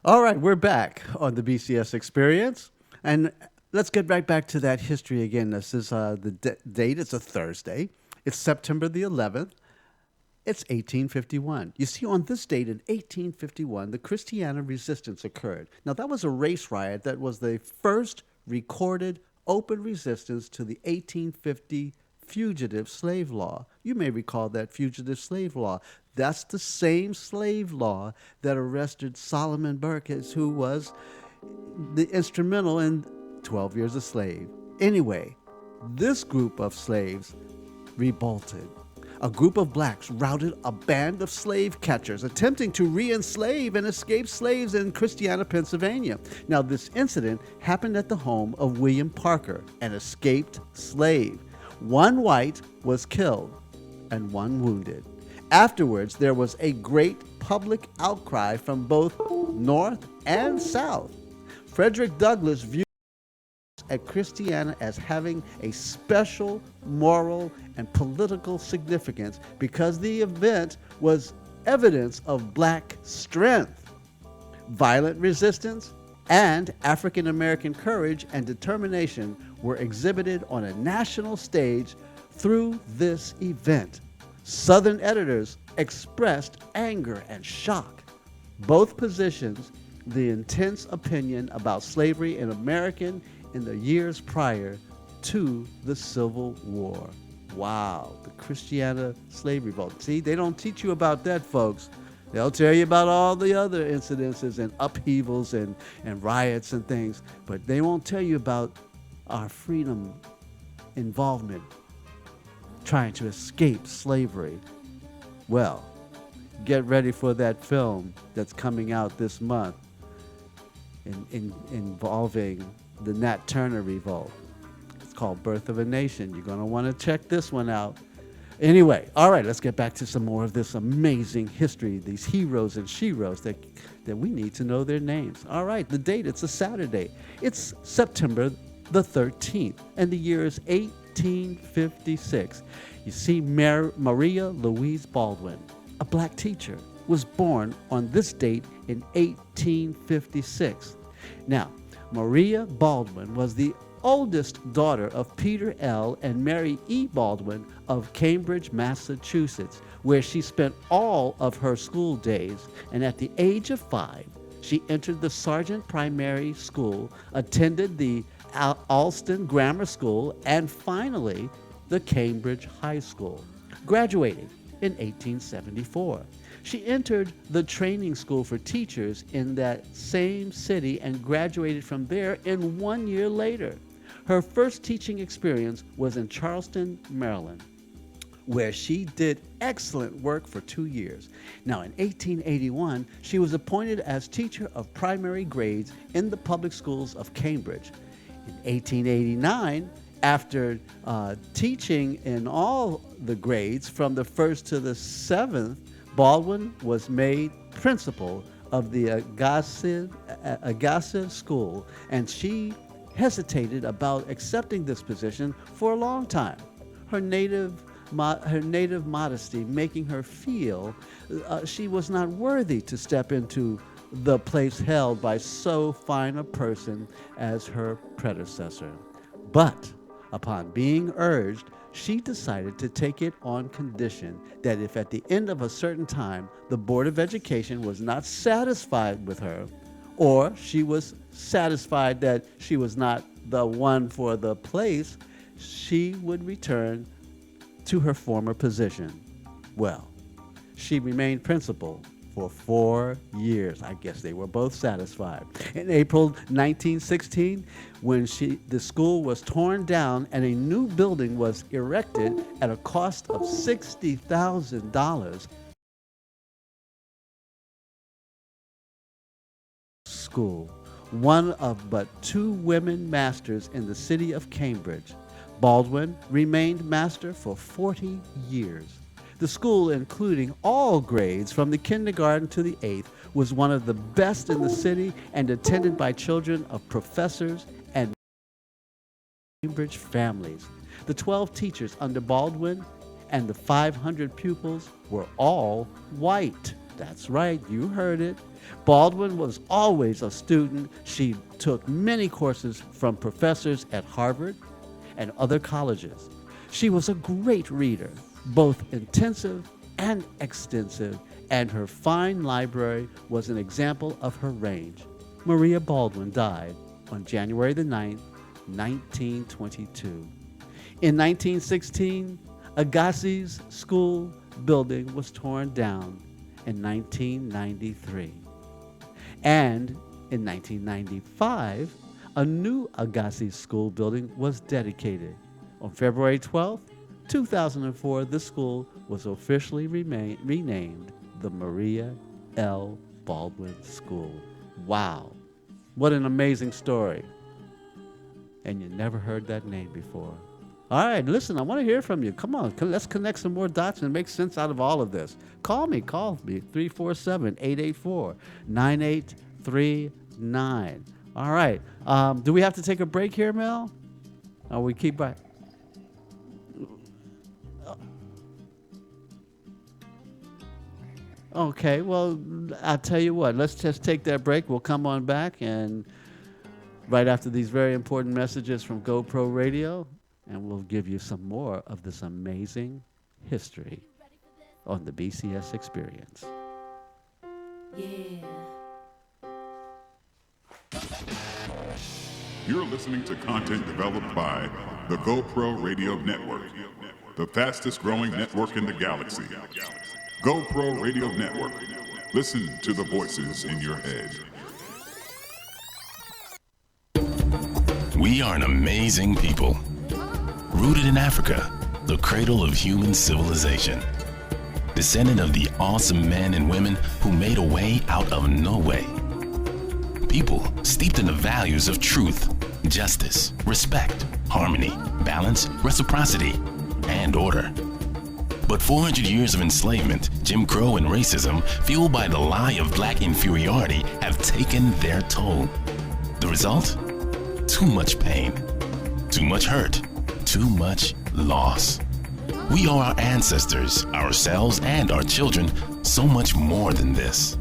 All right, we're back on the BCS experience. And let's get right back to that history again. This is the date, it's a Thursday. It's September the 11th. It's 1851. You see, on this date in 1851, the Christiana resistance occurred. Now, that was a race riot that was the first recorded open resistance to the 1850 fugitive slave law. You may recall that fugitive slave law. That's the same slave law that arrested Solomon Burkess, who was the instrumental in 12 Years a Slave. Anyway, this group of slaves revolted. A group of blacks routed a band of slave catchers attempting to re enslave and escape slaves in Christiana, Pennsylvania. Now, this incident happened at the home of William Parker, an escaped slave. One white was killed and one wounded. Afterwards, there was a great public outcry from both North and South. Frederick Douglass viewed at Christiana as having a special moral and political significance because the event was evidence of black strength, violent resistance, and African American courage and determination were exhibited on a national stage through this event. Southern editors expressed anger and shock. Both positions, the intense opinion about slavery in American in the years prior to the Civil War. Wow, the Christiana slave revolt. See, they don't teach you about that, folks. They'll tell you about all the other incidences and upheavals and riots and things, but they won't tell you about our freedom involvement trying to escape slavery. Well, get ready for that film that's coming out this month involving the Nat Turner revolt. It's called Birth of a Nation. You're going to want to check this one out. Anyway, all right, let's get back to some more of this amazing history, these heroes and sheroes that we need to know their names. All right, the date, it's a Saturday. It's September the 13th, and the year is 1856. You see, Maria Louise Baldwin, a black teacher, was born on this date in 1856. Now, Maria Baldwin was the oldest daughter of Peter L. and Mary E. Baldwin of Cambridge, Massachusetts, where she spent all of her school days. And at the age of 5, she entered the Sargent Primary School, attended the Alston Grammar School, and finally the Cambridge High School, graduating in 1874. She entered the training school for teachers in that same city and graduated from there in 1 year later. Her first teaching experience was in Charleston, Maryland, where she did excellent work for 2 years. Now, in 1881, she was appointed as teacher of primary grades in the public schools of Cambridge. In 1889, after teaching in all the grades from the first to the seventh, Baldwin was made principal of the Agassiz School, and she hesitated about accepting this position for a long time. Her native modesty making her feel she was not worthy to step into the place held by so fine a person as her predecessor. But upon being urged, she decided to take it on condition that if at the end of a certain time the Board of Education was not satisfied with her, or she was satisfied that she was not the one for the place, she would return to her former position. Well, she remained principal for 4 years. I guess they were both satisfied. In April 1916, when the school was torn down and a new building was erected at a cost of $60,000, school, one of but 2 women masters in the city of Cambridge. Baldwin remained master for 40 years. The school, including all grades from the kindergarten to the 8th, was one of the best in the city and attended by children of professors and Cambridge families. The 12 teachers under Baldwin and the 500 pupils were all white. That's right, you heard it. Baldwin was always a student. She took many courses from professors at Harvard and other colleges. She was a great reader, both intensive and extensive, and her fine library was an example of her range. Maria Baldwin died on January the 9th, 1922. In 1916, Agassiz School building was torn down in 1993. And in 1995, a new Agassiz School building was dedicated. On February 12th, 2004, the school was officially renamed the Maria L. Baldwin School. Wow, what an amazing story. And you never heard that name before. All right, listen, I want to hear from you. Come on, let's connect some more dots and make sense out of all of this. Call me, 347-884-9839. All right, do we have to take a break here, Mel? Or we keep by? Okay, well, I'll tell you what, let's just take that break. We'll come on back and right after these very important messages from GoPro Radio, and we'll give you some more of this amazing history on the BCS Experience. Yeah. You're listening to content developed by the GoPro Radio Network, the fastest growing network in the galaxy. GoPro Radio Network. Listen to the voices in your head. We are an amazing people. Rooted in Africa, the cradle of human civilization. Descendant of the awesome men and women who made a way out of no way. People steeped in the values of truth, justice, respect, harmony, balance, reciprocity, and order. But 400 years of enslavement, Jim Crow, and racism, fueled by the lie of black inferiority, have taken their toll. The result? Too much pain, too much hurt, too much loss. We owe our ancestors, ourselves, and our children so much more than this.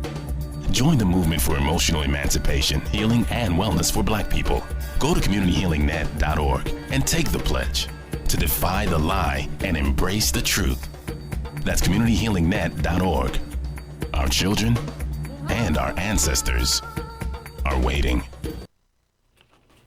Join the movement for emotional emancipation, healing, and wellness for Black people. Go to communityhealingnet.org and take the pledge to defy the lie and embrace the truth. That's communityhealingnet.org. Our children and our ancestors are waiting.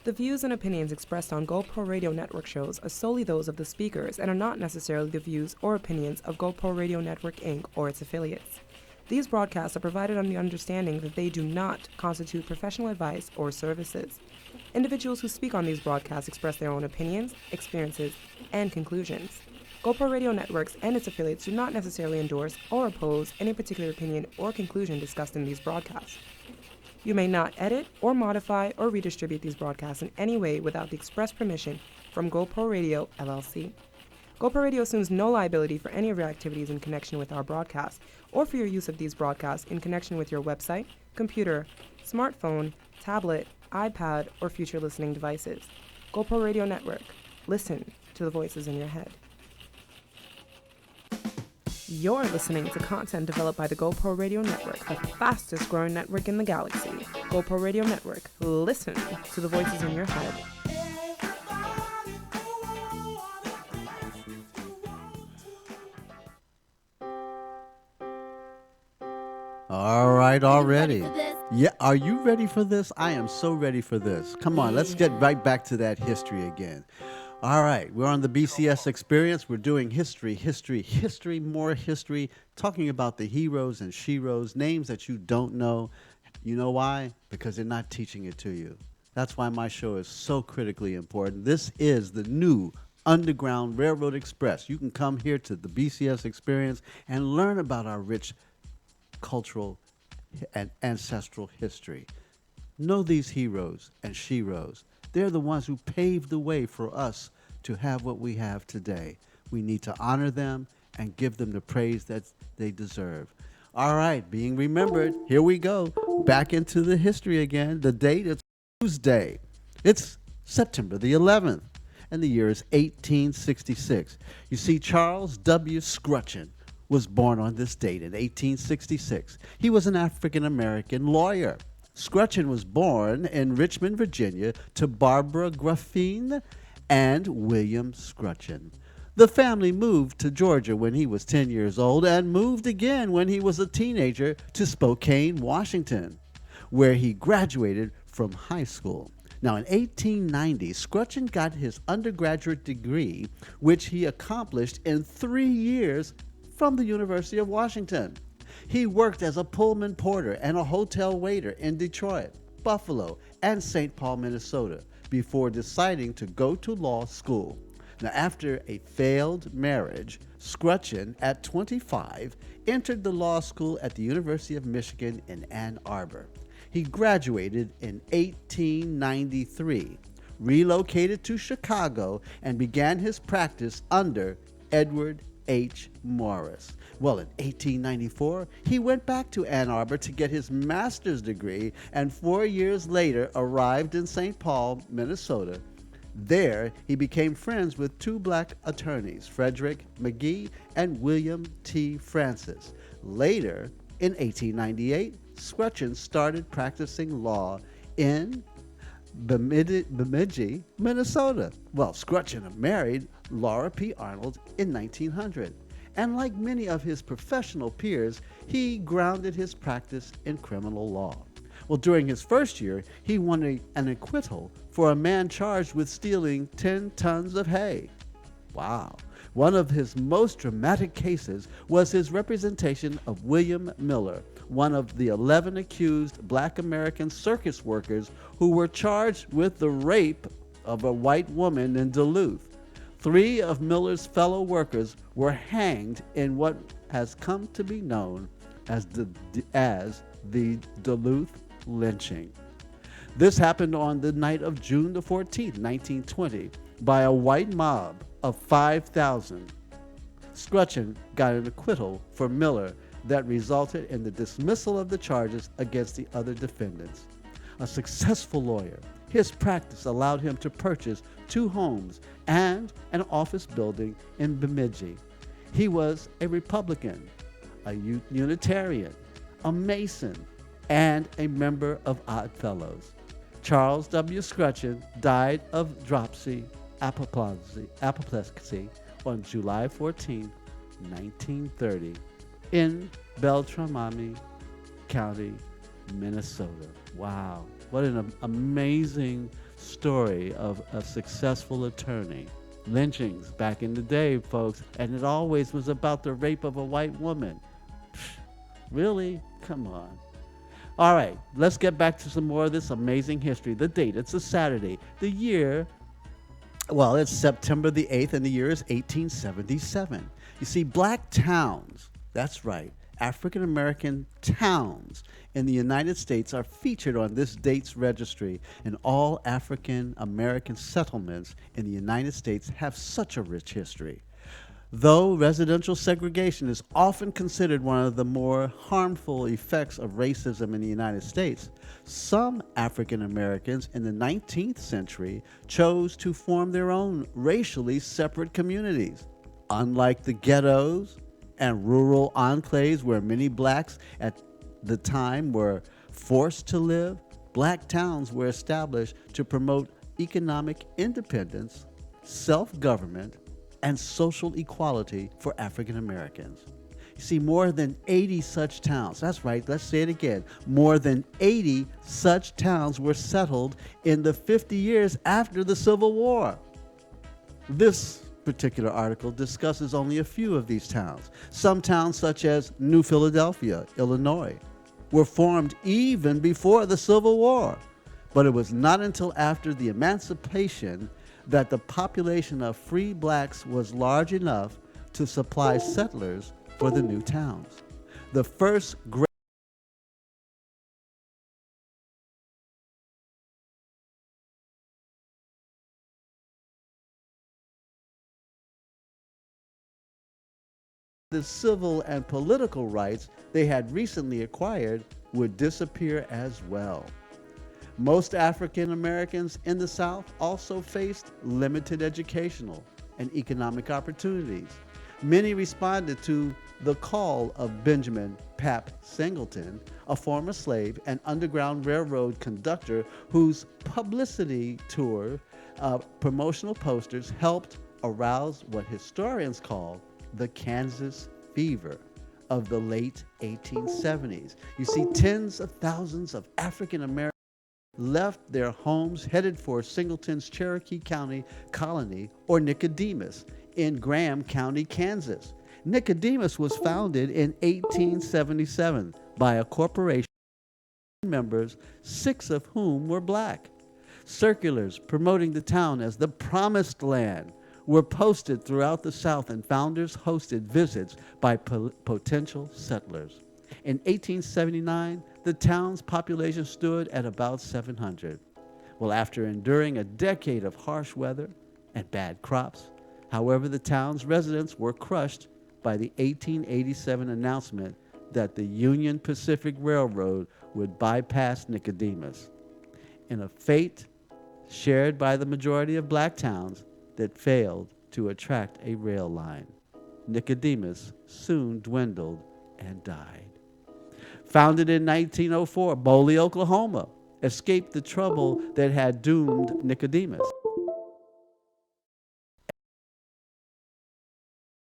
The views and opinions expressed on GoPro Radio Network shows are solely those of the speakers and are not necessarily the views or opinions of GoPro Radio Network, Inc. or its affiliates. These broadcasts are provided on the understanding that they do not constitute professional advice or services. Individuals who speak on these broadcasts express their own opinions, experiences, and conclusions. GoPro Radio Networks and its affiliates do not necessarily endorse or oppose any particular opinion or conclusion discussed in these broadcasts. You may not edit or modify or redistribute these broadcasts in any way without the express permission from GoPro Radio, LLC. GoPro Radio assumes no liability for any of your activities in connection with our broadcast or for your use of these broadcasts in connection with your website, computer, smartphone, tablet, iPad, or future listening devices. GoPro Radio Network. Listen to the voices in your head. You're listening to content developed by the GoPro Radio Network, the fastest growing network in the galaxy. GoPro Radio Network. Listen to the voices in your head. All right, already. Yeah, are you ready for this? I am so ready for this. Come on, let's get right back to that history again. All right, we're on the BCS Experience. We're doing history, more history, talking about the heroes and sheroes, names that you don't know. You know why? Because they're not teaching it to you. That's why my show is so critically important. This is the new Underground Railroad Express. You can come here to the BCS Experience and learn about our rich cultural and ancestral history. Know these heroes and sheroes. They're the ones who paved the way for us to have what we have today. We need to honor them and give them the praise that they deserve. All right, being remembered, here we go. Back into the history again. The date is Tuesday. It's September the 11th, and the year is 1866. You see, Charles W. Scrutcheon was born on this date in 1866. He was an African American lawyer. Scrutcheon was born in Richmond, Virginia, to Barbara Graffine and William Scrutcheon. The family moved to Georgia when he was 10 years old and moved again when he was a teenager to Spokane, Washington, where he graduated from high school. Now, in 1890, Scrutcheon got his undergraduate degree, which he accomplished in 3 years from the University of Washington. He worked as a Pullman porter and a hotel waiter in Detroit, Buffalo, and St. Paul, Minnesota, before deciding to go to law school. Now, after a failed marriage, Scrutcheon, at 25, entered the law school at the University of Michigan in Ann Arbor. He graduated in 1893, relocated to Chicago, and began his practice under Edward H. Morris. Well, in 1894, he went back to Ann Arbor to get his master's degree, and 4 years later arrived in St. Paul, Minnesota. There, he became friends with two black attorneys, Frederick McGee and William T. Francis. Later, in 1898, Scrutcheon started practicing law in Bemidji, Minnesota. Well, Scrutcheon married Laura P. Arnold in 1900. And like many of his professional peers, he grounded his practice in criminal law. Well, during his first year, he won an acquittal for a man charged with stealing 10 tons of hay. Wow. One of his most dramatic cases was his representation of William Miller, one of the 11 accused black American circus workers who were charged with the rape of a white woman in Duluth. 3 of Miller's fellow workers were hanged in what has come to be known as the Duluth lynching. This happened on the night of June the 14th, 1920, by a white mob of 5,000. Scrutcheon got an acquittal for Miller that resulted in the dismissal of the charges against the other defendants. A successful lawyer, his practice allowed him to purchase 2 homes and an office building in Bemidji. He was a Republican, a Unitarian, a Mason, and a member of Odd Fellows. Charles W. Scrutcheon died of dropsy, apoplexy on July 14, 1930, in Beltrami County, Minnesota. Wow, what an amazing story of a successful attorney. Lynchings back in the day, folks, and it always was about the rape of a white woman. Really? Come on. All right, let's get back to some more of this amazing history. The date, it's a Saturday. The year, well, it's September the 8th, and the year is 1877. You see, black towns, that's right, African American towns in the United States are featured on this date's registry, and all African American settlements in the United States have such a rich history. Though residential segregation is often considered one of the more harmful effects of racism in the United States, some African Americans in the 19th century chose to form their own racially separate communities. Unlike the ghettos and rural enclaves where many blacks at the time were forced to live, black towns were established to promote economic independence, self-government, and social equality for African Americans. You see, more than 80 such towns, that's right, let's say it again, more than 80 such towns were settled in the 50 years after the Civil War. This particular article discusses only a few of these towns. Some towns, such as New Philadelphia, Illinois, were formed even before the Civil War, but it was not until after the emancipation that the population of free blacks was large enough to supply settlers for the new towns. The first great the civil and political rights they had recently acquired would disappear as well. Most African Americans in the South also faced limited educational and economic opportunities. Many responded to the call of Benjamin Pap Singleton, a former slave and Underground Railroad conductor whose publicity tour promotional posters helped arouse what historians call the Kansas fever of the late 1870s. You see, tens of thousands of African Americans left their homes headed for Singleton's Cherokee County colony, or Nicodemus, in Graham County, Kansas. Nicodemus was founded in 1877 by a corporation of members, 6 of whom were black. Circulars promoting the town as the promised land were posted throughout the South, and founders hosted visits by potential settlers. In 1879, the town's population stood at about 700. Well, after enduring a decade of harsh weather and bad crops, however, the town's residents were crushed by the 1887 announcement that the Union Pacific Railroad would bypass Nicodemus. In a fate shared by the majority of black towns that failed to attract a rail line, Nicodemus soon dwindled and died. Founded in 1904, Boley, Oklahoma, escaped the trouble that had doomed Nicodemus.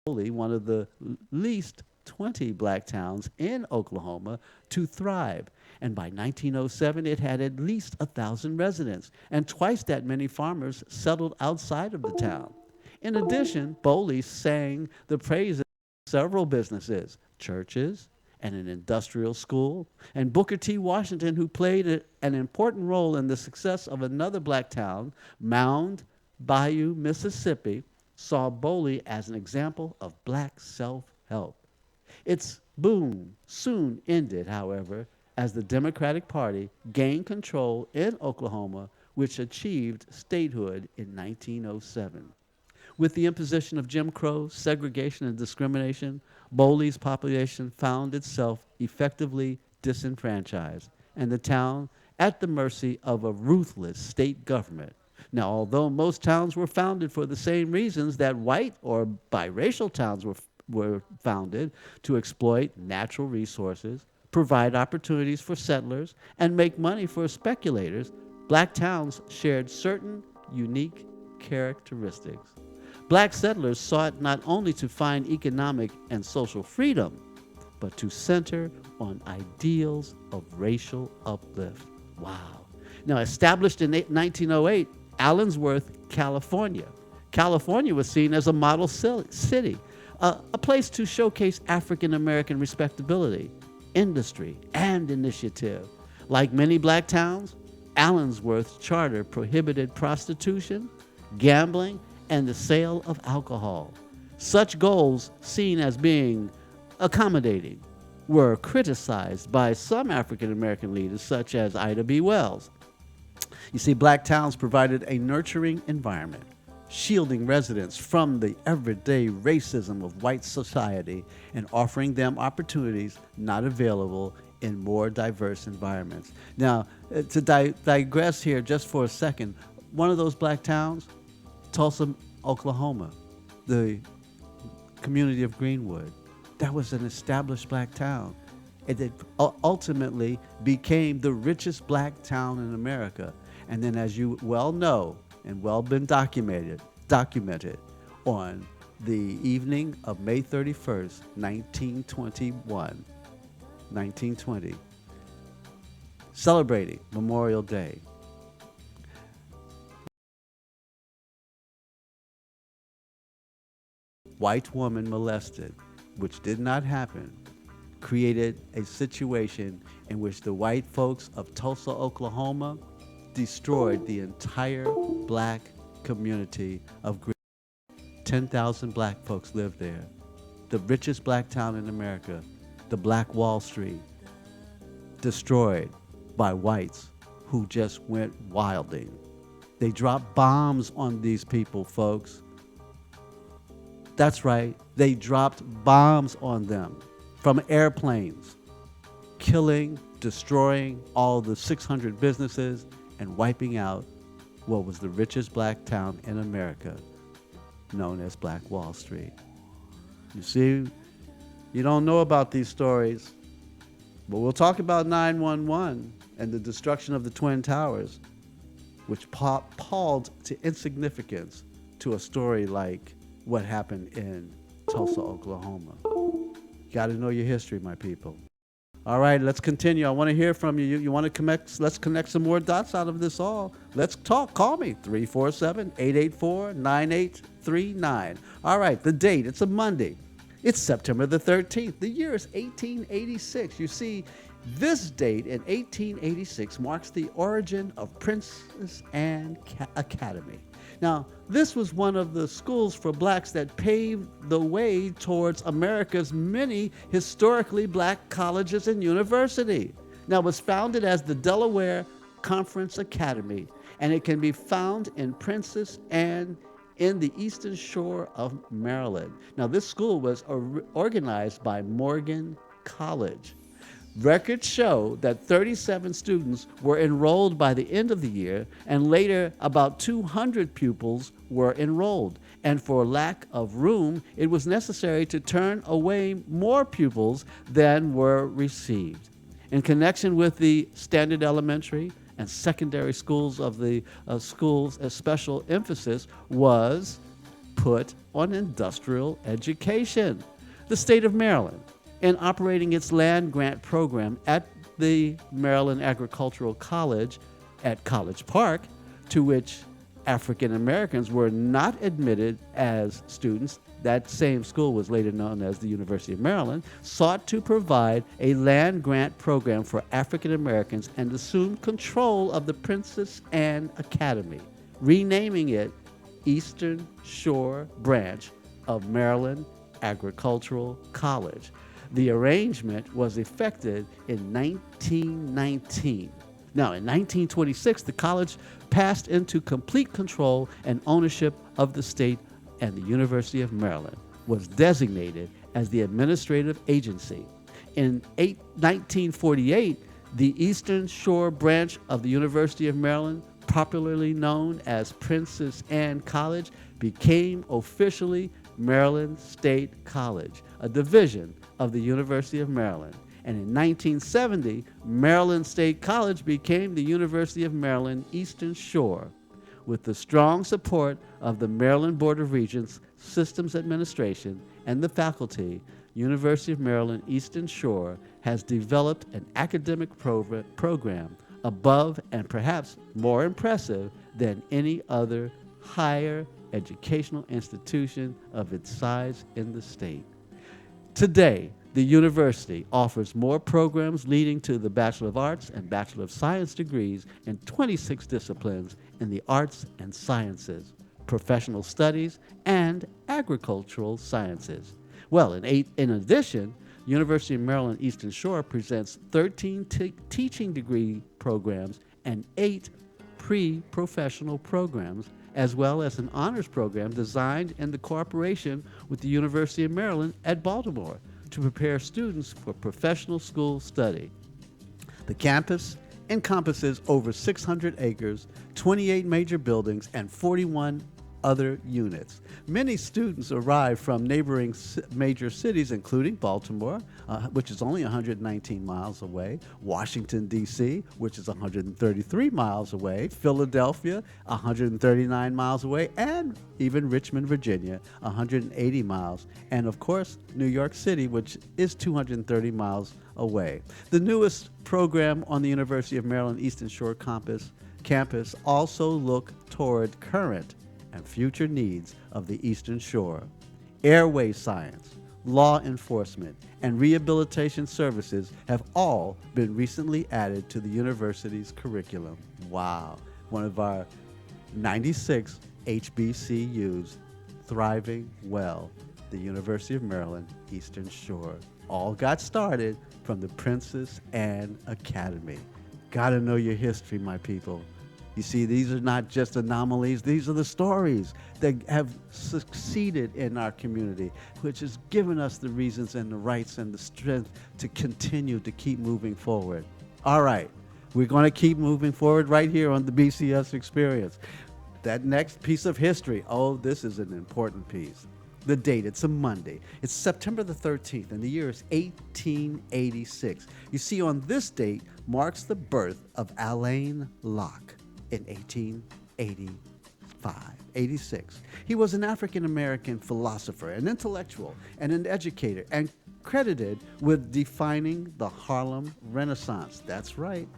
Boley, one of the least 20 black towns in Oklahoma to thrive, and by 1907 it had at least 1,000 residents, and twice that many farmers settled outside of the town. In addition, Boley sang the praises of several businesses, churches, and an industrial school, and Booker T. Washington, who played an important role in the success of another black town, Mound Bayou, Mississippi, saw Boley as an example of black self-help. Its boom soon ended, however, as the Democratic Party gained control in Oklahoma, which achieved statehood in 1907. With the imposition of Jim Crow, segregation, and discrimination, Boley's population found itself effectively disenfranchised, and the town at the mercy of a ruthless state government. Now, although most towns were founded for the same reasons that white or biracial towns were founded, to exploit natural resources, provide opportunities for settlers, and make money for speculators, black towns shared certain unique characteristics. Black settlers sought not only to find economic and social freedom, but to center on ideals of racial uplift. Wow. Now, established in 1908, Allensworth, California. California was seen as a model city, a place to showcase African American respectability, industry, and initiative. Like many black towns, Allensworth's charter prohibited prostitution, gambling, and the sale of alcohol. Such goals, seen as being accommodating, were criticized by some African American leaders, such as Ida B. Wells. You see, black towns provided a nurturing environment, shielding residents from the everyday racism of white society and offering them opportunities not available in more diverse environments. Now, to digress here just for a second, one of those black towns, Tulsa, Oklahoma, the community of Greenwood, that was an established black town. It ultimately became the richest black town in America. And then, as you well know and well been documented on the evening of May 31st, 1920, celebrating Memorial Day, white woman molested, which did not happen, created a situation in which the white folks of Tulsa, Oklahoma, destroyed the entire black community of Greenwood. 10,000 black folks lived there. The richest black town in America, the Black Wall Street, destroyed by whites who just went wilding. They dropped bombs on these people, folks. That's right, they dropped bombs on them from airplanes, killing, destroying all the 600 businesses and wiping out what was the richest black town in America, known as Black Wall Street. You see, you don't know about these stories, but we'll talk about 911 and the destruction of the Twin Towers, which palled to insignificance to a story like what happened in Tulsa, Oklahoma. You got to know your history, my people. All right, let's continue. I want to hear from you. You want to connect? Let's connect some more dots out of this all. Let's talk. Call me, 347-884-9839. All right, the date, it's a Monday. It's September the 13th. The year is 1886. You see, this date in 1886 marks the origin of Princess Anne Academy. Now, this was one of the schools for blacks that paved the way towards America's many historically black colleges and universities. Now, it was founded as the Delaware Conference Academy, and it can be found in Princess Anne in the Eastern Shore of Maryland. Now, this school was organized by Morgan College. Records show that 37 students were enrolled by the end of the year, and later about 200 pupils were enrolled. And for lack of room, it was necessary to turn away more pupils than were received. In connection with the standard elementary and secondary schools of the schools, a special emphasis was put on industrial education. The state of Maryland, in operating its land grant program at the Maryland Agricultural College at College Park, to which African Americans were not admitted as students, that same school was later known as the University of Maryland, sought to provide a land grant program for African Americans and assumed control of the Princess Anne Academy, renaming it Eastern Shore Branch of Maryland Agricultural College. The arrangement was effected in 1919. Now, in 1926, the college passed into complete control and ownership of the state, and the University of Maryland was designated as the administrative agency. In 1948, the Eastern Shore Branch of the University of Maryland, popularly known as Princess Anne College, became officially Maryland State College, a division of the University of Maryland. And in 1970, Maryland State College became the University of Maryland Eastern Shore. With the strong support of the Maryland Board of Regents, Systems Administration, and the faculty, University of Maryland Eastern Shore has developed an academic program above and perhaps more impressive than any other higher educational institution of its size in the state. Today, the university offers more programs leading to the Bachelor of Arts and Bachelor of Science degrees in 26 disciplines in the arts and sciences, professional studies, and agricultural sciences. Well, in addition, University of Maryland Eastern Shore presents 13 teaching degree programs and 8 pre-professional programs, as well as an honors program designed in the cooperation with the University of Maryland at Baltimore to prepare students for professional school study. The campus encompasses over 600 acres, 28 major buildings, and 41 other units. Many students arrive from neighboring major cities, including Baltimore, which is only 119 miles away, Washington, D.C., which is 133 miles away, Philadelphia, 139 miles away, and even Richmond, Virginia, 180 miles, and of course, New York City, which is 230 miles away. The newest program on the University of Maryland Eastern Shore campus also look toward current and future needs of the Eastern Shore. Airway science, law enforcement, and rehabilitation services have all been recently added to the university's curriculum. Wow, one of our 96 HBCUs thriving well, the University of Maryland Eastern Shore. All got started from the Princess Anne Academy. Gotta know your history, my people. You see, these are not just anomalies. These are the stories that have succeeded in our community, which has given us the reasons and the rights and the strength to continue to keep moving forward. All right, we're going to keep moving forward right here on the BCS Experience. That next piece of history, oh, this is an important piece. The date, it's a Monday. It's September the 13th, and the year is 1886. You see, on this date marks the birth of Alain Locke in 86. He was an African-American philosopher, an intellectual, and an educator, and credited with defining the Harlem Renaissance. That's right.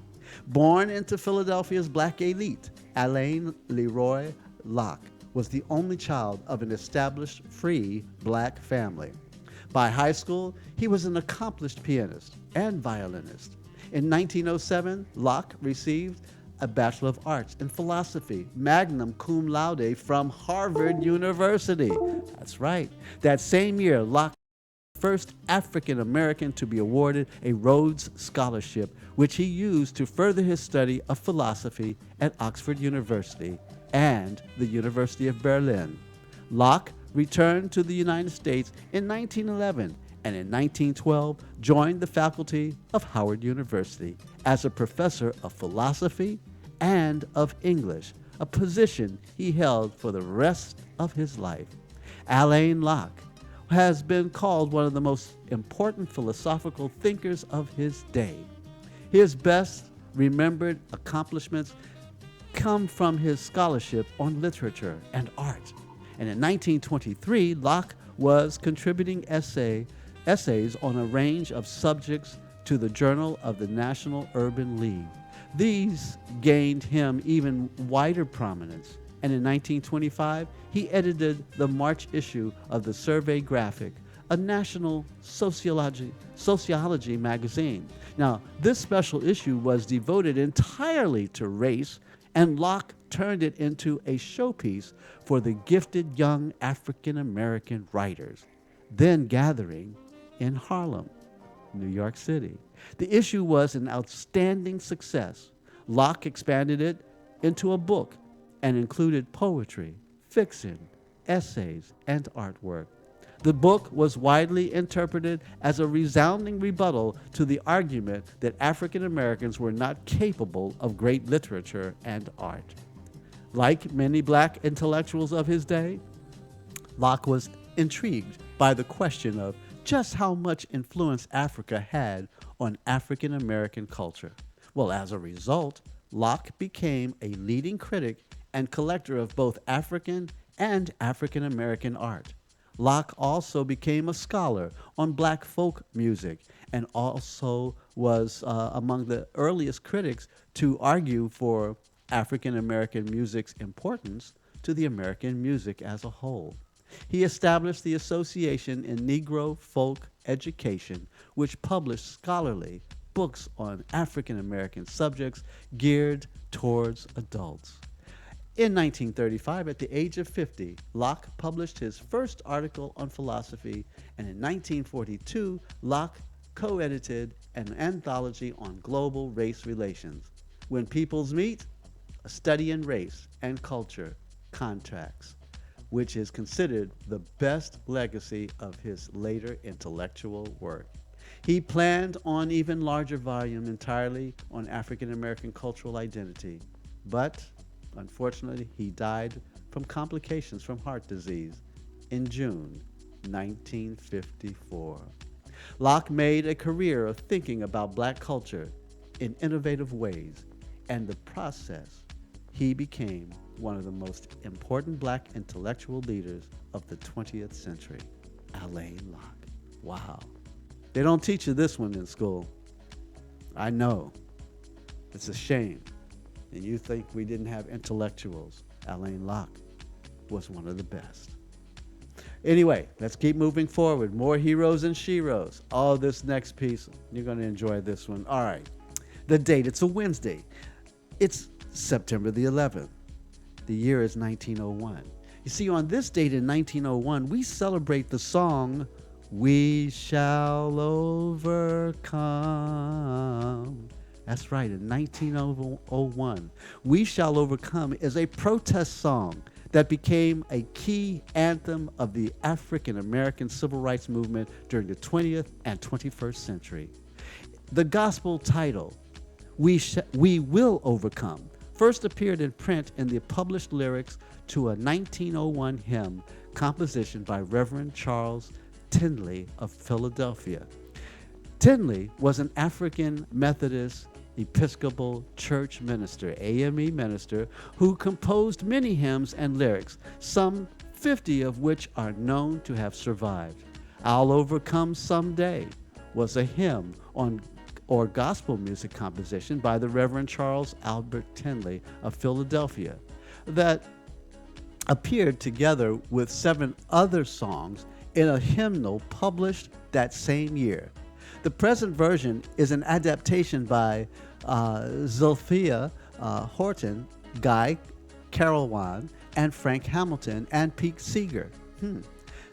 Born into Philadelphia's black elite, Alain Leroy Locke was the only child of an established free black family. By high school, he was an accomplished pianist and violinist. In 1907, Locke received a Bachelor of Arts in Philosophy, magna cum laude from Harvard University. That's right. That same year, Locke was the first African American to be awarded a Rhodes Scholarship, which he used to further his study of philosophy at Oxford University and the University of Berlin. Locke returned to the United States in 1911 and in 1912 joined the faculty of Howard University as a professor of philosophy and of English, a position he held for the rest of his life. Alain Locke has been called one of the most important philosophical thinkers of his day. His best remembered accomplishments come from his scholarship on literature and art. And in 1923, Locke was contributing essays on a range of subjects to the Journal of the National Urban League. These gained him even wider prominence, and in 1925, he edited the March issue of the Survey Graphic, a national sociology magazine. Now, this special issue was devoted entirely to race, and Locke turned it into a showpiece for the gifted young African American writers, then gathering in Harlem, New York City. The issue was an outstanding success. Locke expanded it into a book and included poetry, fiction, essays, and artwork. The book was widely interpreted as a resounding rebuttal to the argument that African Americans were not capable of great literature and art. Like many black intellectuals of his day, Locke was intrigued by the question of just how much influence Africa had on African American culture. Well, as a result, Locke became a leading critic and collector of both African and African American art. Locke also became a scholar on black folk music and also was among the earliest critics to argue for African American music's importance to the American music as a whole. He established the Association in Negro Folk Education, which published scholarly books on African American subjects geared towards adults. In 1935, at the age of 50, Locke published his first article on philosophy, and in 1942, Locke co-edited an anthology on global race relations, When Peoples Meet, A Study in Race and Culture, Contracts, which is considered the best legacy of his later intellectual work. He planned on even larger volume entirely on African American cultural identity, but unfortunately, he died from complications from heart disease in June 1954. Locke made a career of thinking about black culture in innovative ways, and the process, he became one of the most important black intellectual leaders of the 20th century, Alain Locke. Wow. They don't teach you this one in school. I know. It's a shame. And you think we didn't have intellectuals. Alain Locke was one of the best. Anyway, let's keep moving forward. More heroes and sheroes. Oh, this next piece, you're going to enjoy this one. All right. The date, it's a Wednesday. It's September the 11th. The year is 1901. You see, on this date in 1901, we celebrate the song, We Shall Overcome. That's right, in 1901, We Shall Overcome is a protest song that became a key anthem of the African American civil rights movement during the 20th and 21st century. The gospel title, We Will Overcome, first appeared in print in the published lyrics to a 1901 hymn composition by Reverend Charles Tindley of Philadelphia. Tindley was an African Methodist Episcopal Church minister, AME minister, who composed many hymns and lyrics, some 50 of which are known to have survived. I'll Overcome Someday was a hymn on or gospel music composition by the Reverend Charles Albert Tindley of Philadelphia that appeared together with 7 other songs in a hymnal published that same year. The present version is an adaptation by Zilphia Horton, Guy Carawan, and Frank Hamilton, and Pete Seeger.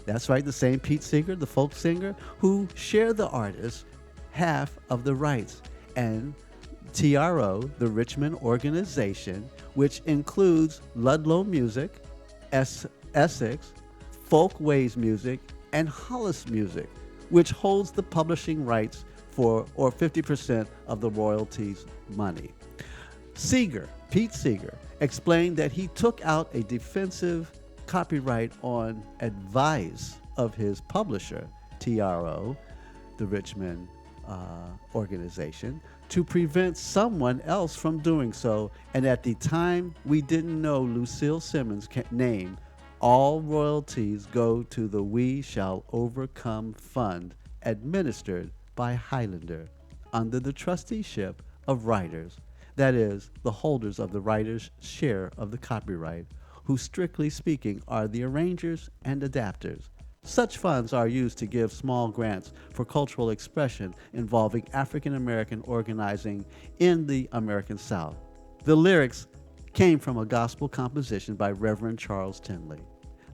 That's right, the same Pete Seeger, the folk singer, who share the artist half of the rights. And TRO, the Richmond organization, which includes Ludlow Music, Essex, Folkways Music, and Hollis Music, which holds the publishing rights for or 50% of the royalties money. Seeger, Pete Seeger, explained that he took out a defensive copyright on advice of his publisher, TRO, the Richmond organization, to prevent someone else from doing so. And at the time, we didn't know Lucille Simmons' name. All royalties go to the We Shall Overcome Fund, administered by Highlander, under the trusteeship of writers, that is, the holders of the writer's share of the copyright, who strictly speaking are the arrangers and adapters. Such funds are used to give small grants for cultural expression involving African American organizing in the American South. The lyrics came from a gospel composition by Reverend Charles Tindley.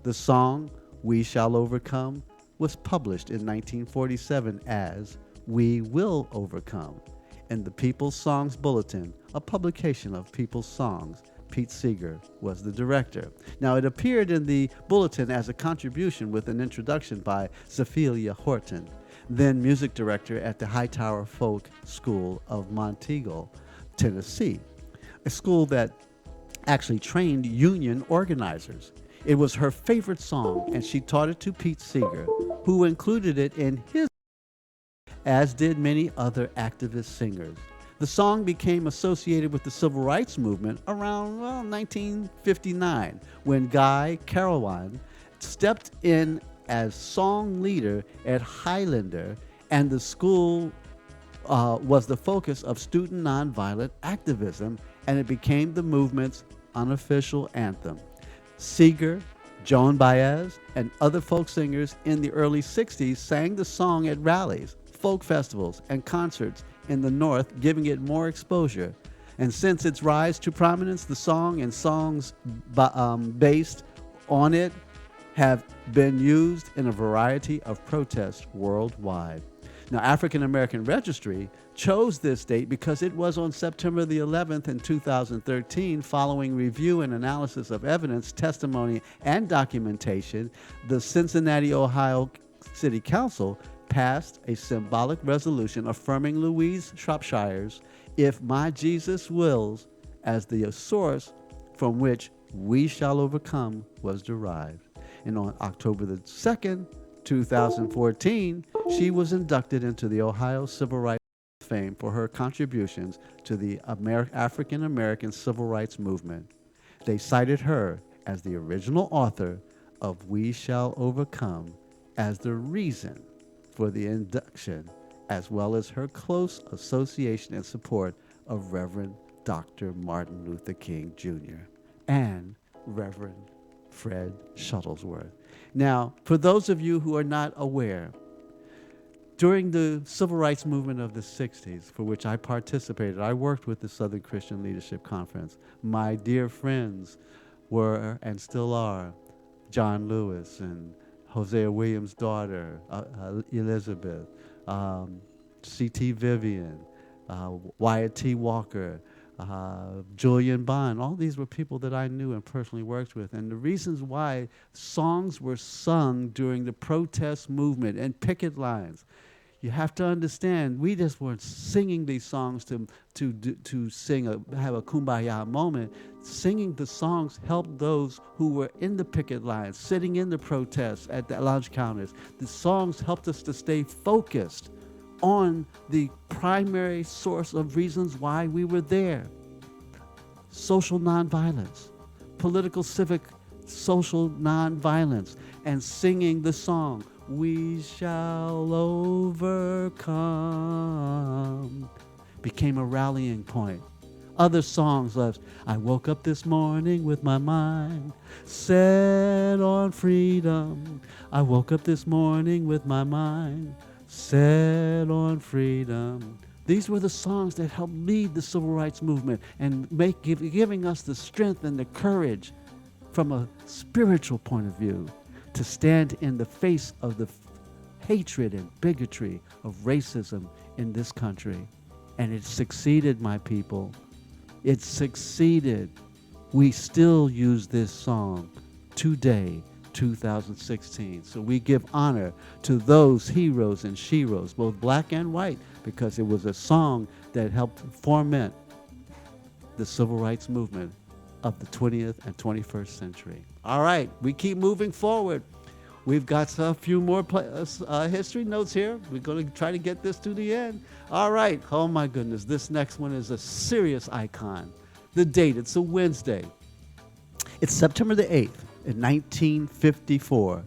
The song, We Shall Overcome, was published in 1947 as We Will Overcome in the People's Songs Bulletin, a publication of People's Songs. Pete Seeger was the director. Now, it appeared in the bulletin as a contribution with an introduction by Zilphia Horton, then music director at the Hightower Folk School of Monteagle, Tennessee, a school that actually trained union organizers. It was her favorite song, and she taught it to Pete Seeger, who included it in his, as did many other activist singers. The song became associated with the civil rights movement around 1959, when Guy Carawan stepped in as song leader at Highlander, and the school was the focus of student nonviolent activism, and it became the movement's unofficial anthem. Seeger, Joan Baez, and other folk singers in the early 60s sang the song at rallies, folk festivals, and concerts in the North, giving it more exposure. And since its rise to prominence, the song and songs based on it have been used in a variety of protests worldwide. Now, African American Registry chose this date because it was on September the 11th in 2013, following review and analysis of evidence, testimony, and documentation. The Cincinnati, Ohio City Council passed a symbolic resolution affirming Louise Shropshire's If My Jesus Wills as the source from which We Shall Overcome was derived. And on October the 2nd, 2014, she was inducted into the Ohio Civil Rights Hall of Fame for her contributions to the African American civil rights movement. They cited her as the original author of We Shall Overcome as the reason for the induction, as well as her close association and support of Reverend Dr. Martin Luther King Jr. and Reverend Fred Shuttlesworth. Now, for those of you who are not aware, during the civil rights movement of the 60s, for which I participated, I worked with the Southern Christian Leadership Conference. My dear friends were and still are John Lewis and Hosea Williams' daughter, Elizabeth, C.T. Vivian, Wyatt T. Walker, Julian Bond. All these were people that I knew and personally worked with. And the reasons why songs were sung during the protest movement and picket lines. You have to understand, we just weren't singing these songs to have a kumbaya moment. Singing the songs helped those who were in the picket lines, sitting in the protests at the lounge counters. The songs helped us to stay focused on the primary source of reasons why we were there. Social nonviolence, political, civic, social nonviolence, and singing the song, "We shall overcome," became a rallying point. Other songs like, "I woke up this morning with my mind set on freedom. I woke up this morning with my mind set on freedom." These were the songs that helped lead the civil rights movement and giving us the strength and the courage from a spiritual point of view to stand in the face of the hatred and bigotry of racism in this country. And it succeeded, my people. It succeeded. We still use this song today, 2016. So we give honor to those heroes and sheroes, both black and white, because it was a song that helped foment the civil rights movement of the 20th and 21st century. All right, we keep moving forward. We've got a few more history notes here. We're going to try to get this to the end. All right. Oh, my goodness. This next one is a serious icon. The date, it's a Wednesday. It's September the 8th in 1954.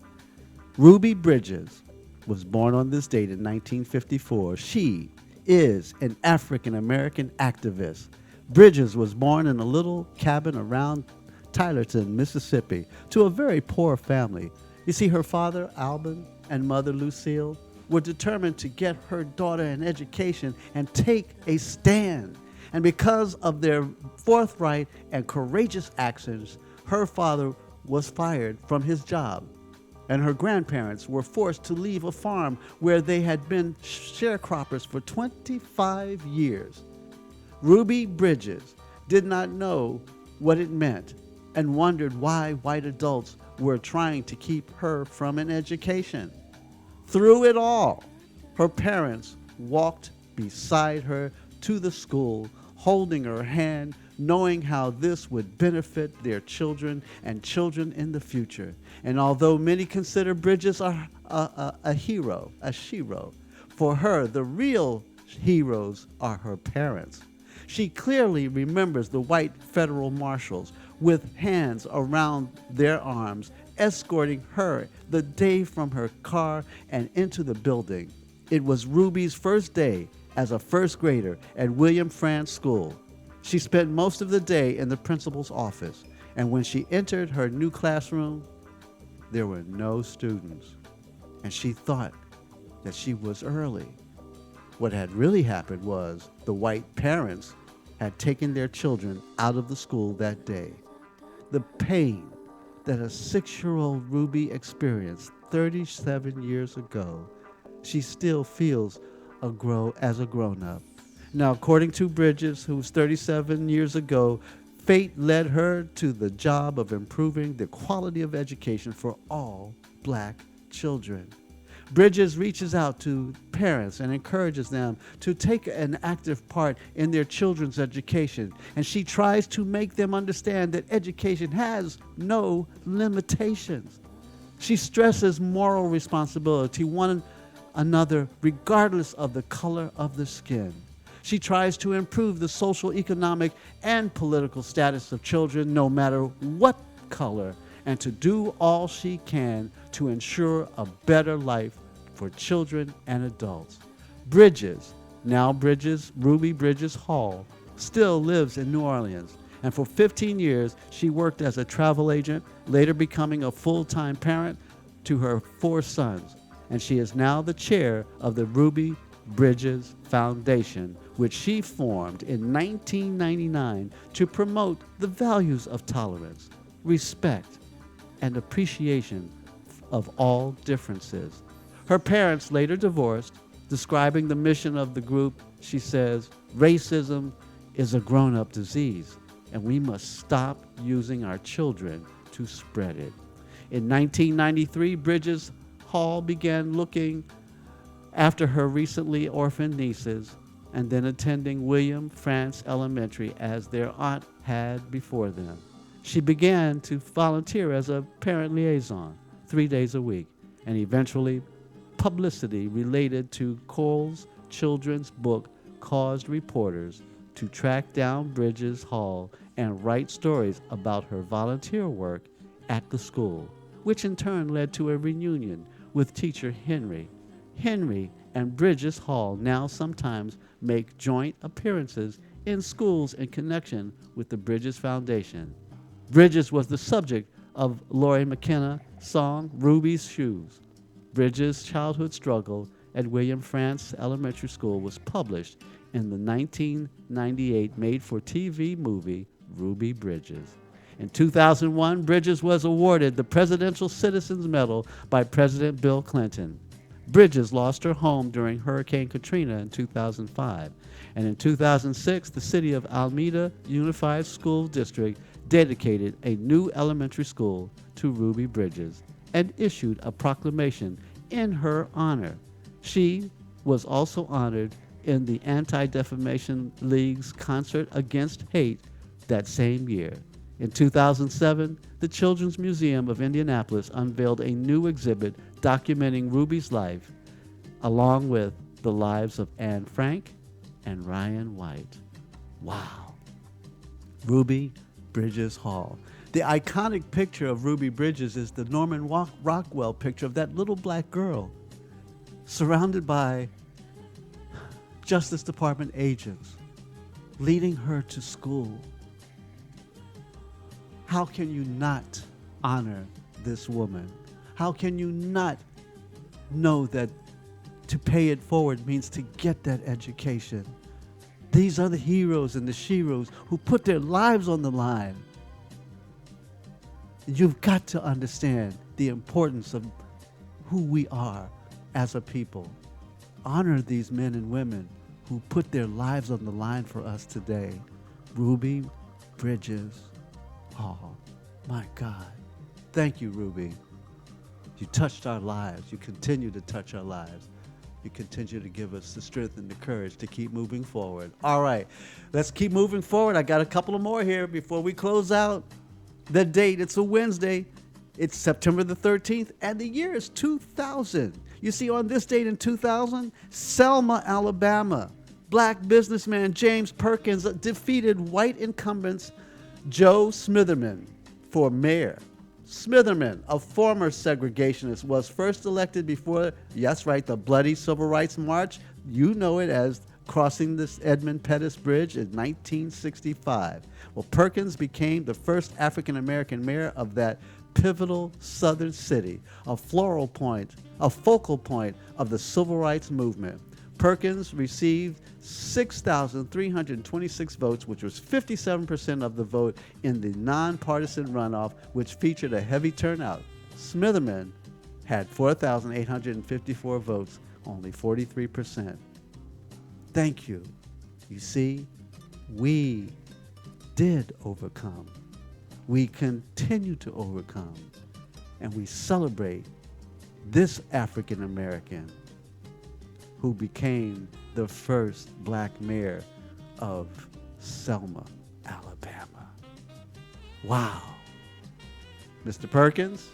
Ruby Bridges was born on this date in 1954. She is an African-American activist. Bridges was born in a little cabin around Tylerton, Mississippi, to a very poor family. You see, her father, Alban, and mother, Lucille, were determined to get her daughter an education and take a stand. And because of their forthright and courageous actions, her father was fired from his job. And her grandparents were forced to leave a farm where they had been sharecroppers for 25 years. Ruby Bridges did not know what it meant and wondered why white adults were trying to keep her from an education. Through it all, her parents walked beside her to the school, holding her hand, knowing how this would benefit their children and children in the future. And although many consider Bridges a hero, a shero, for her, the real heroes are her parents. She clearly remembers the white federal marshals with hands around their arms, escorting her the day from her car and into the building. It was Ruby's first day as a first grader at William Frantz School. She spent most of the day in the principal's office, and when she entered her new classroom, there were no students, and she thought that she was early. What had really happened was the white parents had taken their children out of the school that day. The pain that a 6-year-old Ruby experienced 37 years ago, she still feels as a grown-up. Now, according to Bridges, who was 37 years ago, fate led her to the job of improving the quality of education for all black children. Bridges reaches out to parents and encourages them to take an active part in their children's education. And she tries to make them understand that education has no limitations. She stresses moral responsibility one another regardless of the color of the skin. She tries to improve the social, economic, and political status of children no matter what color, and to do all she can to ensure a better life for children and adults. Bridges, now Ruby Bridges Hall, still lives in New Orleans, and for 15 years she worked as a travel agent, later becoming a full-time parent to her 4 sons, and she is now the chair of the Ruby Bridges Foundation, which she formed in 1999 to promote the values of tolerance, respect, and appreciation of all differences. Her parents later divorced. Describing the mission of the group, she says, "Racism is a grown-up disease, and we must stop using our children to spread it." In 1993, Bridges Hall began looking after her recently orphaned nieces, and then attending William Frantz Elementary as their aunt had before them. She began to volunteer as a parent liaison 3 days a week, and eventually publicity related to Cole's children's book caused reporters to track down Bridges Hall and write stories about her volunteer work at the school, which in turn led to a reunion with teacher Henry. Henry and Bridges Hall now sometimes make joint appearances in schools in connection with the Bridges Foundation. Bridges was the subject of Lori McKenna's song Ruby's Shoes. Bridges' childhood struggle at William Frantz Elementary School was published in the 1998 made-for-TV movie Ruby Bridges. In 2001, Bridges was awarded the Presidential Citizens Medal by President Bill Clinton. Bridges lost her home during Hurricane Katrina in 2005, and in 2006, the city of Alameda Unified School District dedicated a new elementary school to Ruby Bridges and issued a proclamation in her honor. She was also honored in the Anti-Defamation League's Concert Against Hate that same year. In 2007, the Children's Museum of Indianapolis unveiled a new exhibit documenting Ruby's life, along with the lives of Anne Frank and Ryan White. Wow. Ruby Bridges Hall. The iconic picture of Ruby Bridges is the Norman Rockwell picture of that little black girl surrounded by Justice Department agents leading her to school. How can you not honor this woman? How can you not know that to pay it forward means to get that education? These are the heroes and the sheroes who put their lives on the line. You've got to understand the importance of who we are as a people. Honor these men and women who put their lives on the line for us today. Ruby Bridges Hall. My God. Thank you, Ruby. You touched our lives. You continue to touch our lives. You continue to give us the strength and the courage to keep moving forward. All right, let's keep moving forward. I got a couple of more here before we close out. The date, it's a Wednesday. It's September the 13th, and the year is 2000. You see, on this date in 2000, Selma, Alabama, black businessman James Perkins defeated white incumbents Joe Smitherman for mayor. Smitherman, a former segregationist, was first elected before, yes, right, the bloody Civil Rights March. You know it as crossing this Edmund Pettus Bridge in 1965. Well, Perkins became the first African-American mayor of that pivotal southern city, a focal point of the civil rights movement. Perkins received 6,326 votes, which was 57% of the vote in the nonpartisan runoff, which featured a heavy turnout. Smitherman had 4,854 votes, only 43%. Thank you. You see, we did overcome. We continue to overcome. And we celebrate this African American who became the first black mayor of Selma, Alabama. Wow. Mr. Perkins,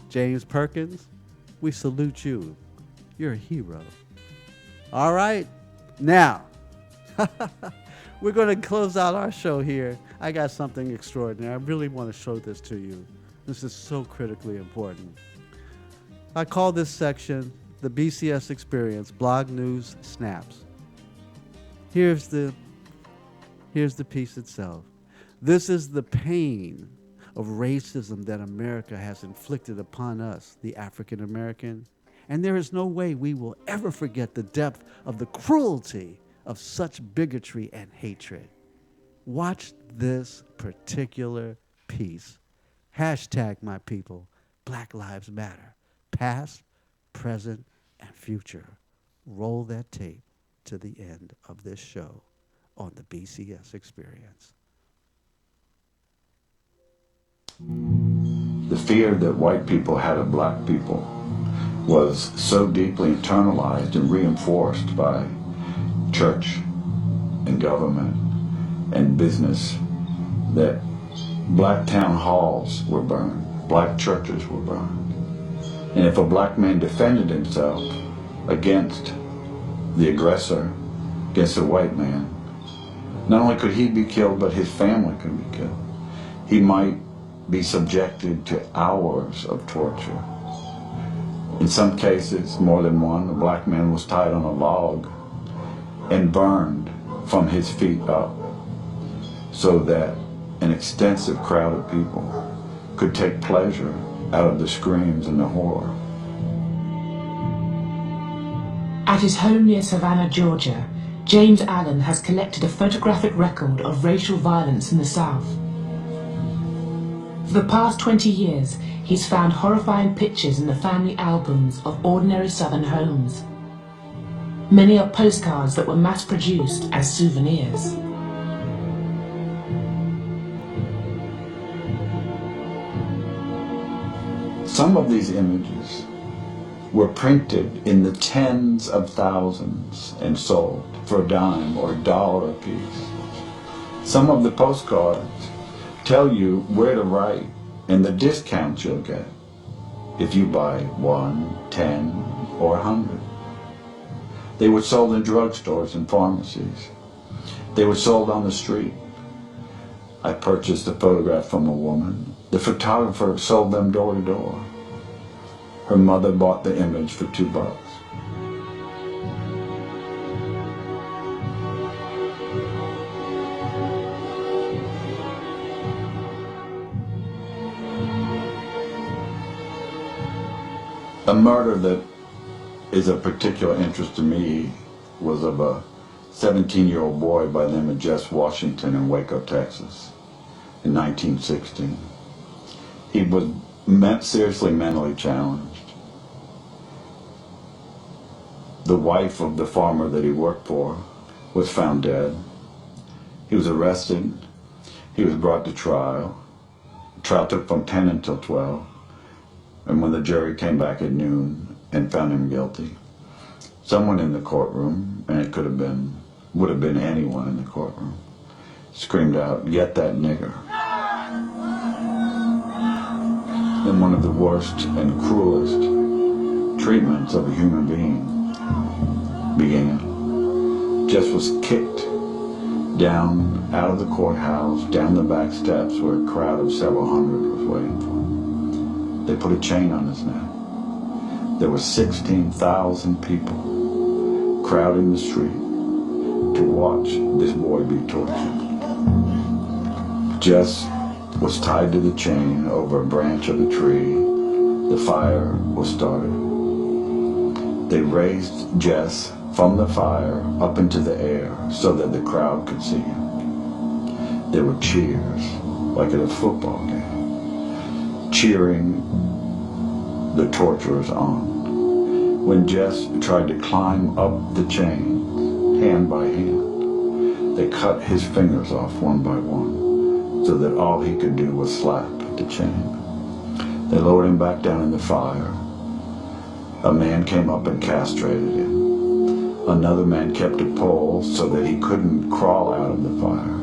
James Perkins, we salute you. You're a hero. All right, now, we're going to close out our show here. I got something extraordinary. I really want to show this to you. This is so critically important. I call this section the BCS Experience Blog News Snaps. Here's the piece itself. This is the pain of racism that America has inflicted upon us, the African American. And there is no way we will ever forget the depth of the cruelty of such bigotry and hatred. Watch this particular piece. Hashtag, my people, Black Lives Matter. Past, present, and future. Roll that tape to the end of this show on the BCS Experience. The fear that white people had of black people was so deeply internalized and reinforced by church and government and business that black town halls were burned, black churches were burned. And if a black man defended himself against the aggressor, against a white man, not only could he be killed, but his family could be killed. He might be subjected to hours of torture. In some cases, more than one, a black man was tied on a log and burned from his feet up so that an extensive crowd of people could take pleasure out of the screams and the horror. At his home near Savannah, Georgia, James Allen has collected a photographic record of racial violence in the South. For the past 20 years, he's found horrifying pictures in the family albums of ordinary Southern homes. Many are postcards that were mass-produced as souvenirs. Some of these images were printed in the tens of thousands and sold for a dime or $1 a piece. Some of the postcards tell you where to write and the discounts you'll get if you buy 1, 10, or 100. They were sold in drugstores and pharmacies. They were sold on the street. I purchased a photograph from a woman. The photographer sold them door to door. Her mother bought the image for $2. A murder that is of particular interest to me was of a 17-year-old boy by the name of Jess Washington in Waco, Texas, in 1916. He was seriously mentally challenged. The wife of the farmer that he worked for was found dead. He was arrested. He was brought to trial. The trial took from 10 until 12. And when the jury came back at noon and found him guilty, someone in the courtroom, and it would have been anyone in the courtroom, screamed out, "Get that nigger." And one of the worst and cruelest treatments of a human being began. Jess was kicked down out of the courthouse, down the back steps where a crowd of several hundred was waiting for him. They put a chain on his neck. There were 16,000 people crowding the street to watch this boy be tortured. Jess was tied to the chain over a branch of a tree. The fire was started. They raised Jess from the fire up into the air so that the crowd could see him. There were cheers, like at a football game, cheering the torturers on. When Jess tried to climb up the chain, hand by hand, they cut his fingers off one by one so that all he could do was slap the chain. They lowered him back down in the fire. A man came up and castrated him. Another man kept a pole so that he couldn't crawl out of the fire.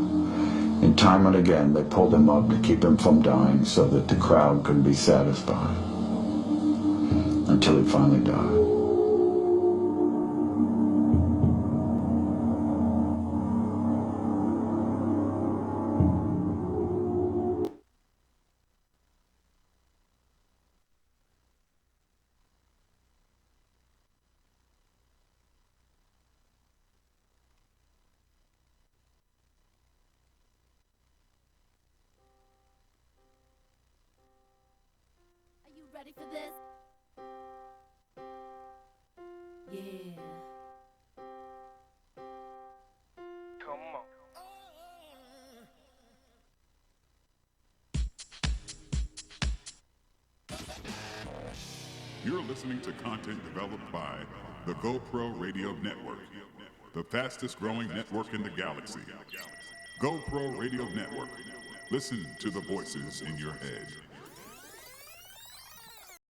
And time and again, they pulled him up to keep him from dying so that the crowd could be satisfied. Until he finally died. Are you ready for this? Yeah. Come on. You're listening to content developed by the GoPro Radio Network, the fastest growing network in the galaxy. GoPro Radio Network. Listen to the voices in your head.